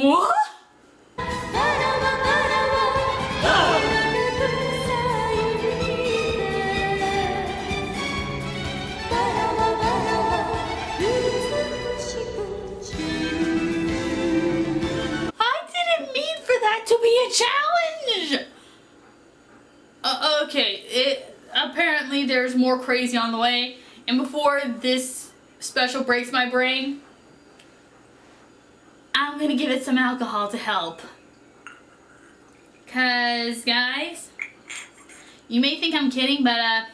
What? I didn't mean for that to be a challenge! Okay, apparently there's more crazy on the way, and before this special breaks my brain, I'm gonna give it some alcohol to help. Cause, guys, you may think I'm kidding, but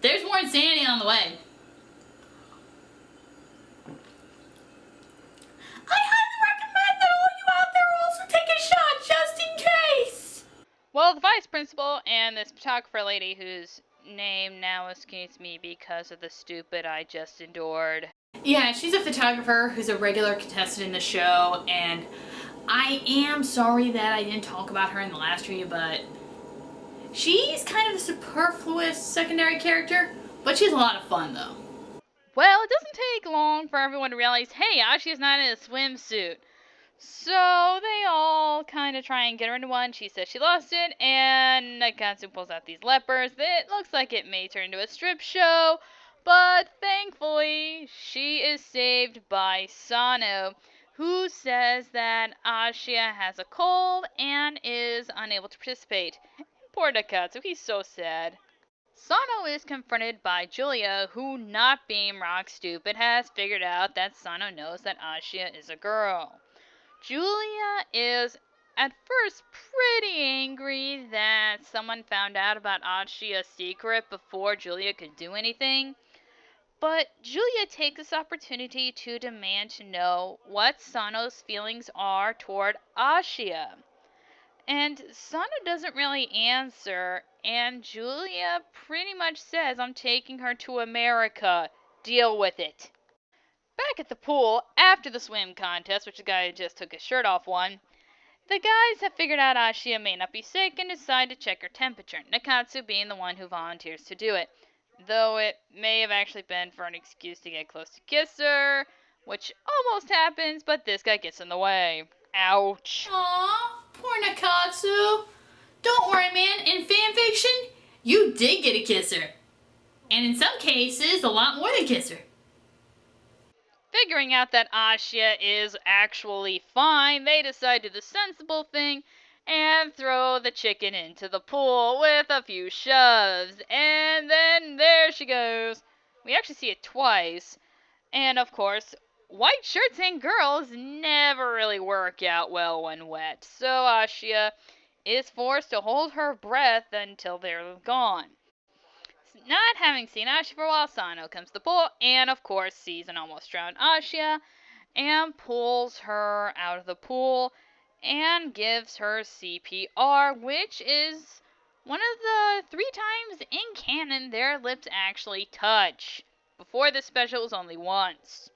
there's more insanity on the way. I highly recommend that all you out there also take a shot just in case. Well, the vice principal and this photographer lady whose name now escapes me because of the stupid I just endured. Yeah, she's a photographer who's a regular contestant in the show, and I am sorry that I didn't talk about her in the last review, but she's kind of a superfluous secondary character, but she's a lot of fun though. Well, it doesn't take long for everyone to realize, hey, Ashi's not in a swimsuit. So they all kind of try and get her into one. She says she lost it, and Nakatsu pulls out these lepers. It looks like it may turn into a strip show, but thankfully she is saved by Sano, who says that Ashia has a cold and is unable to participate. Poor Nakatsu, he's so sad. Sano is confronted by Julia, who, not being rock stupid, has figured out that Sano knows that Ashia is a girl. Julia is at first pretty angry that someone found out about Ashia's secret before Julia could do anything, but Julia takes this opportunity to demand to know what Sano's feelings are toward Ashia. And Sana doesn't really answer, and Julia pretty much says, I'm taking her to America. Deal with it. Back at the pool, after the swim contest, which the guy just took his shirt off won, the guys have figured out Ashia may not be sick and decide to check her temperature, Nakatsu being the one who volunteers to do it. Though it may have actually been for an excuse to get close to kiss her, which almost happens, but this guy gets in the way. Ouch. Aww, poor Nakatsu. Don't worry, man. In fanfiction, you did get a kisser. And in some cases, a lot more than kisser. Figuring out that Ashia is actually fine, they decide to do the sensible thing and throw the chicken into the pool with a few shoves. And then there she goes. We actually see it twice. And of course, white shirts and girls never really work out well when wet. So Ashia is forced to hold her breath until they're gone. Not having seen Ashia for a while, Sano comes to the pool and, of course, sees an almost drowned Ashia and pulls her out of the pool and gives her CPR, which is one of the 3 times in canon their lips actually touch. Before this special, it was only once.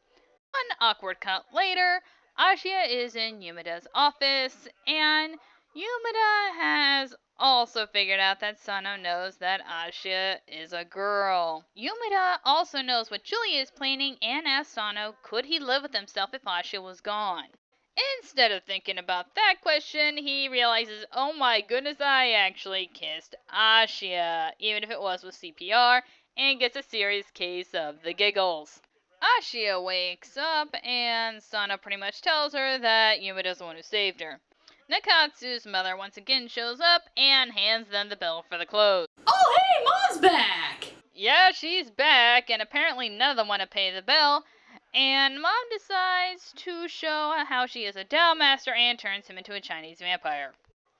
One awkward cut later, Ashia is in Yumida's office, and Yumida has also figured out that Sano knows that Ashia is a girl. Yumida also knows what Julia is planning and asks Sano could he live with himself if Ashia was gone. Instead of thinking about that question, he realizes, oh my goodness, I actually kissed Ashia, even if it was with CPR, and gets a serious case of the giggles. Ashia wakes up and Sana pretty much tells her that Yumida's the one who saved her. Nakatsu's mother once again shows up and hands them the bill for the clothes. Oh, hey, Mom's back! Yeah, she's back, and apparently none of them want to pay the bill. And Mom decides to show how she is a Tao master and turns him into a Chinese vampire.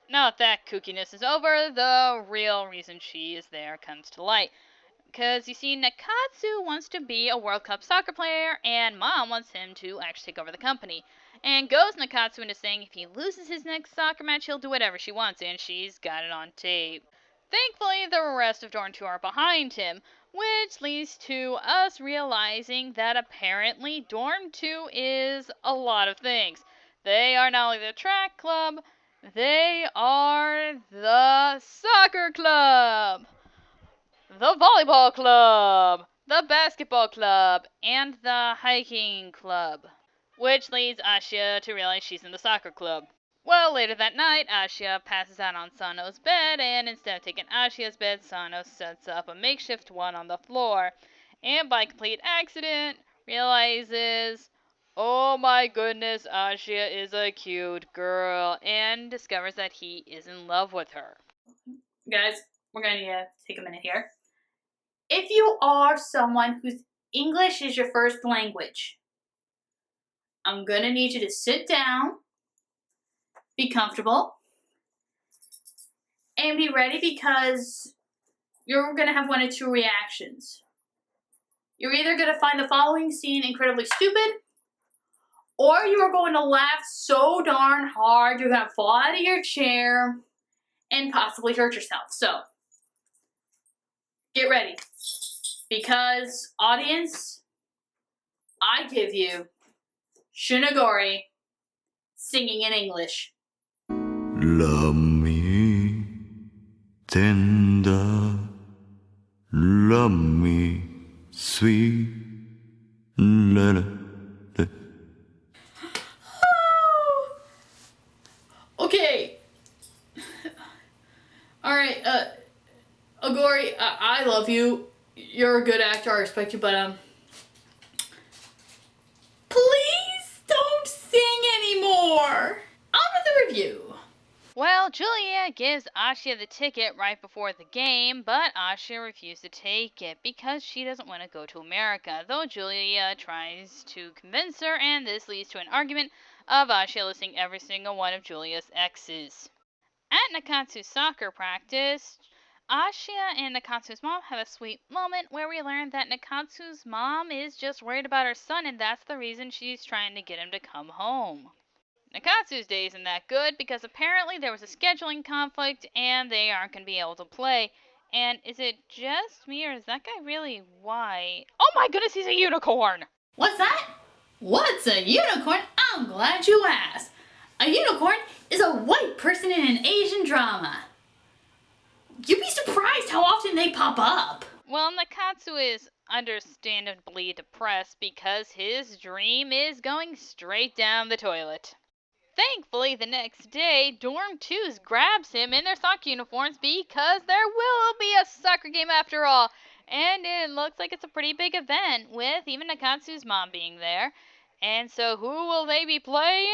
Now that that kookiness is over, the real reason she is there comes to light. Because, you see, Nakatsu wants to be a World Cup soccer player, and Mom wants him to actually take over the company. And goes Nakatsu into saying if he loses his next soccer match, he'll do whatever she wants, and she's got it on tape. Thankfully, the rest of Dorn 2 are behind him, which leads to us realizing that apparently Dorm 2 is a lot of things. They are not only the track club, they are the soccer club, the volleyball club, the basketball club, and the hiking club. which leads Ashia to realize she's in the soccer club. Well, later that night, Ashia passes out on Sano's bed, and instead of taking Ashia's bed, Sano sets up a makeshift one on the floor, and by complete accident, realizes, oh my goodness, Ashia is a cute girl, and discovers that he is in love with her. Guys, we're going to take a minute here. If you are someone whose English is your first language, I'm going to need you to sit down, be comfortable, and be ready because you're going to have one of two reactions. You're either going to find the following scene incredibly stupid, or you are going to laugh so darn hard you're going to fall out of your chair and possibly hurt yourself. So, get ready. Because, audience, I give you Shinagori singing in English. Love me tender, love me sweet. La, la, la. Okay. Alright, Agori, I love you. You're a good actor, I respect you, but, please don't sing anymore. On with the review. Well, Julia gives Ashia the ticket right before the game, but Ashia refused to take it because she doesn't want to go to America, though Julia tries to convince her, and this leads to an argument of Ashia listing every single one of Julia's exes. At Nakatsu's soccer practice, Ashia and Nakatsu's mom have a sweet moment where we learn that Nakatsu's mom is just worried about her son, and that's the reason she's trying to get him to come home. Nakatsu's day isn't that good because apparently there was a scheduling conflict and they aren't going to be able to play. And is it just me or is that guy really white? Oh my goodness, he's a unicorn! What's that? What's a unicorn? I'm glad you asked. A unicorn is a white person in an Asian drama. You'd be surprised how often they pop up. Well, Nakatsu is understandably depressed because his dream is going straight down the toilet. Thankfully, the next day, Dorm 2's grabs him in their soccer uniforms because there will be a soccer game after all. And it looks like it's a pretty big event with even Nakatsu's mom being there. And so who will they be playing?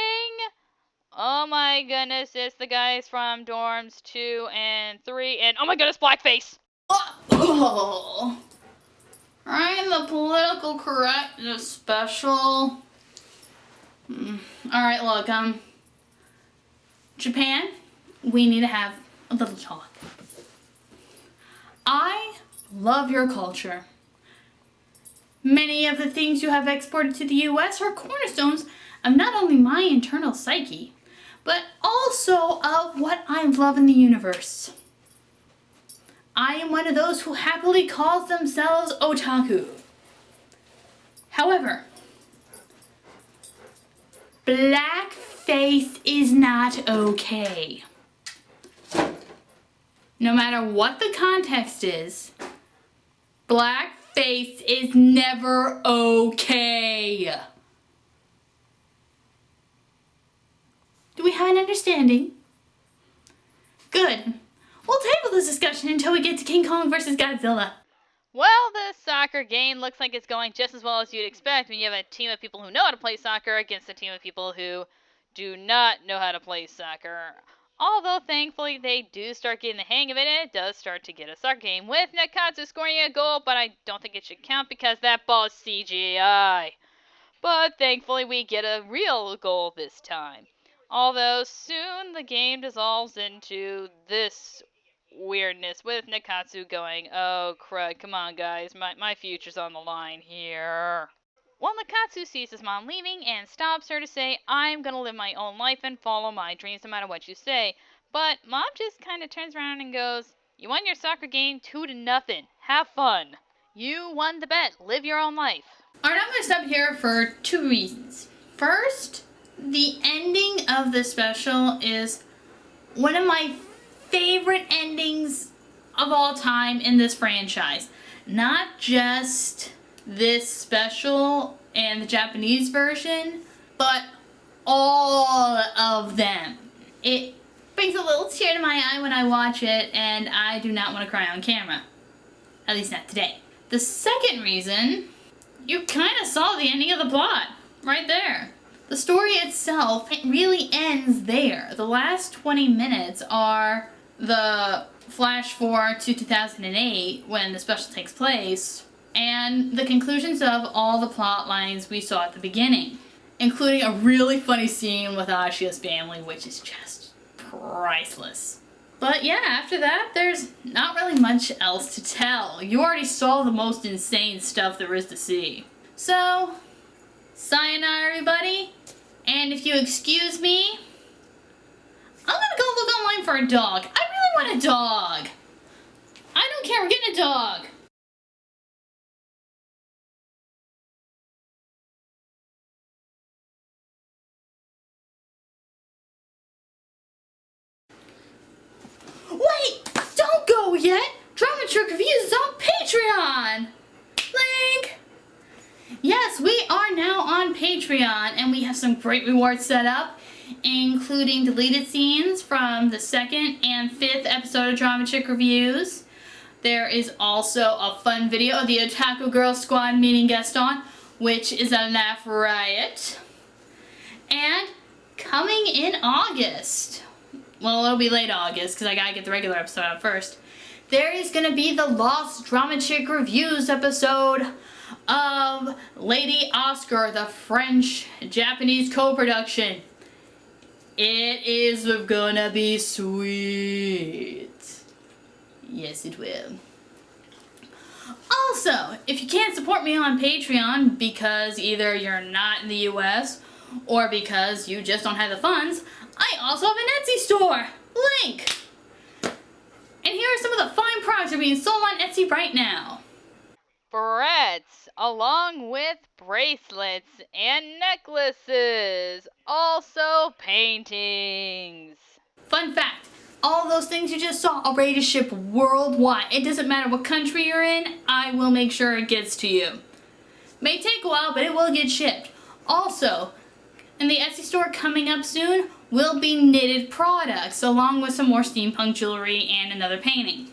Oh my goodness, it's the guys from Dorms 2 and 3 and oh my goodness, Blackface! Oh. I'm the political correctness special. Alright, look, Japan, we need to have a little talk. I love your culture. Many of the things you have exported to the US are cornerstones of not only my internal psyche, but also of what I love in the universe. I am one of those who happily calls themselves otaku. However, blackface is not okay. No matter what the context is, blackface is never okay. Do we have an understanding? Good. We'll table this discussion until we get to King Kong vs. Godzilla. Well, the soccer game looks like it's going just as well as you'd expect when you have a team of people who know how to play soccer against a team of people who do not know how to play soccer. Although, thankfully, they do start getting the hang of it, and it does start to get a soccer game, with Nakatsu scoring a goal, but I don't think it should count because that ball is CGI. But thankfully, we get a real goal this time. Although, soon the game dissolves into this weirdness with Nakatsu going, oh crud, come on guys, my future's on the line here. Well, Nakatsu sees his mom leaving and stops her to say, I'm gonna live my own life and follow my dreams no matter what you say. But mom just kind of turns around and goes, you won your soccer game 2-0. Have fun. You won the bet. Live your own life. Alright, I'm going to stop here for two reasons. First, the ending of the special is one of my favorite endings of all time in this franchise. Not just this special and the Japanese version, but all of them. It brings a little tear to my eye when I watch it, and I do not want to cry on camera. At least not today. The second reason, you kind of saw the ending of the plot right there. The story itself, it really ends there. The last 20 minutes are the flash forward to 2008 when the special takes place, and the conclusions of all the plot lines we saw at the beginning, including a really funny scene with Ashia's family, which is just priceless. But yeah, after that, there's not really much else to tell. You already saw the most insane stuff there is to see. So, sayonara everybody, and if you excuse me, I'm gonna go look online for a dog. I really want a dog. I don't care, we're getting a dog. Wait, don't go yet. Drama Trick Reviews is on Patreon. Link. Yes, we are now on Patreon, and we have some great rewards set up, including deleted scenes from the 2nd and 5th episode of Drama Chick Reviews. There is also a fun video of the Otaku Girl Squad meeting Gaston, which is a laugh riot. And coming in August, well, it'll be late August because I gotta get the regular episode out first, there is gonna be the Lost Drama Chick Reviews episode of Lady Oscar, the French-Japanese co-production. It is gonna be sweet. Yes, it will. Also, if you can't support me on Patreon because either you're not in the US or because you just don't have the funds, I also have an Etsy store. Link! And here are some of the fine products that are being sold on Etsy right now. Barrettes, along with bracelets and necklaces. Also paintings. Fun fact, all those things you just saw are ready to ship worldwide. It doesn't matter what country you're in, I will make sure it gets to you. May take a while, but it will get shipped. Also, in the Etsy store coming up soon will be knitted products, along with some more steampunk jewelry and another painting.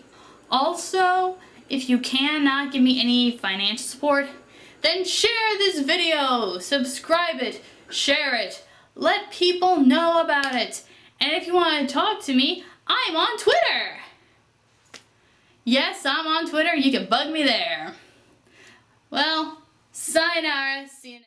Also, if you cannot give me any financial support, then share this video, subscribe it, share it, let people know about it. And if you want to talk to me, I'm on Twitter. Yes, I'm on Twitter. You can bug me there. Well, sayonara. See you next time.